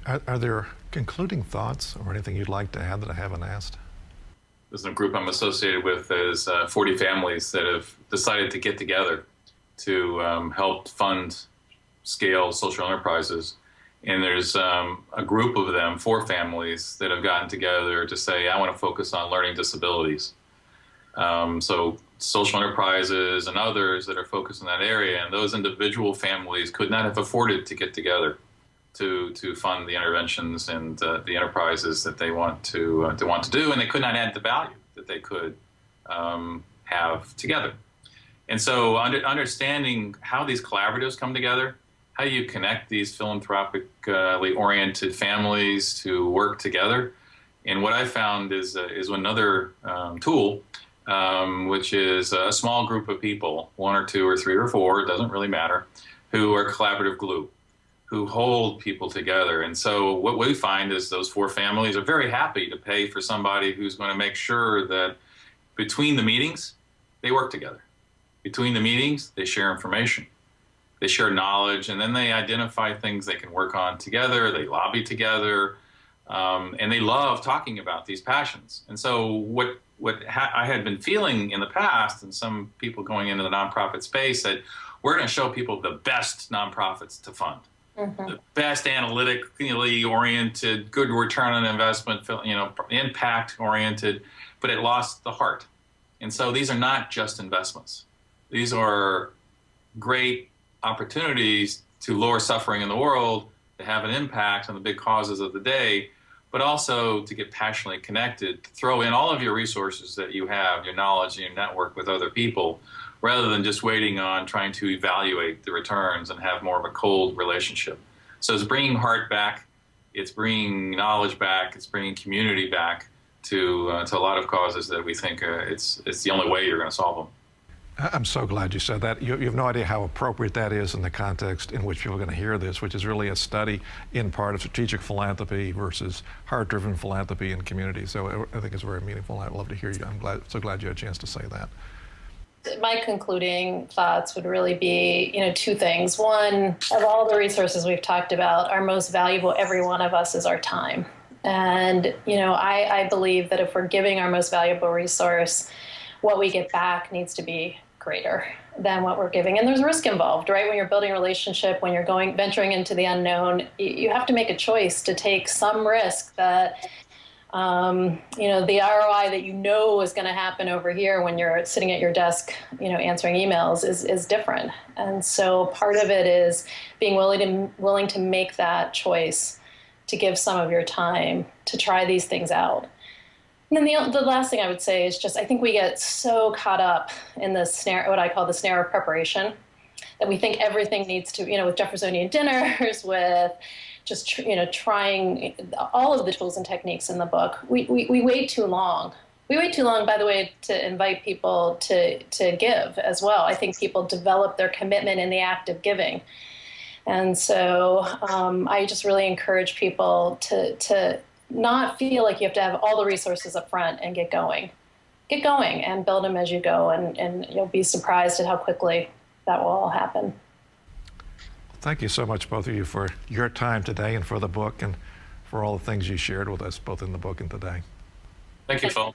Are there concluding thoughts or anything you'd like to add that I haven't asked? There's a group I'm associated with is 40 families that have decided to get together to help fund scale social enterprises. And there's a group of them, 4 families, that have gotten together to say, I want to focus on learning disabilities. So social enterprises and others that are focused in that area, and those individual families could not have afforded to get together to fund the interventions and the enterprises that they want to do, and they could not add the value that they could have together. And so understanding how these collaboratives come together, how you connect these philanthropically oriented families to work together. And what I found is another tool, which is a small group of people, 1 or 2 or 3 or 4, it doesn't really matter, who are collaborative glue, who hold people together. And so what we find is those 4 families are very happy to pay for somebody who's going to make sure that between the meetings, they work together. Between the meetings, they share information. They share knowledge, and then they identify things they can work on together. They lobby together, and they love talking about these passions. And so what I had been feeling in the past, and some people going into the nonprofit space, that we're going to show people the best nonprofits to fund, the best analytically oriented, good return on investment, impact oriented, but it lost the heart. And so these are not just investments. These are great opportunities to lower suffering in the world, to have an impact on the big causes of the day, but also to get passionately connected, to throw in all of your resources that you have, your knowledge and your network with other people, rather than just waiting on trying to evaluate the returns and have more of a cold relationship. So it's bringing heart back, it's bringing knowledge back, it's bringing community back to a lot of causes that we think it's the only way you're going to solve them. I'm so glad you said that. You have no idea how appropriate that is in the context in which people are going to hear this, which is really a study in part of strategic philanthropy versus heart-driven philanthropy in community. So I think it's very meaningful. I'd love to hear you. I'm so glad you had a chance to say that. My concluding thoughts would really be, 2 things. One, of all the resources we've talked about, our most valuable, every one of us, is our time. And, I believe that if we're giving our most valuable resource, what we get back needs to be greater than what we're giving. And there's risk involved, right? When you're building a relationship, when you're venturing into the unknown, you have to make a choice to take some risk that, the ROI that is going to happen over here when you're sitting at your desk, answering emails is different. And so part of it is being willing to make that choice to give some of your time to try these things out. And then the last thing I would say is just, I think we get so caught up in the snare, what I call the snare of preparation, that we think everything needs to, with Jeffersonian dinners, with just, trying all of the tools and techniques in the book. We wait too long. We wait too long, by the way, to invite people to give as well. I think people develop their commitment in the act of giving. And so I just really encourage people to not feel like you have to have all the resources up front and get going. Get going and build them as you go, and you'll be surprised at how quickly that will all happen. Thank you so much, both of you, for your time today and for the book and for all the things you shared with us, both in the book and today. Thank you, Phil.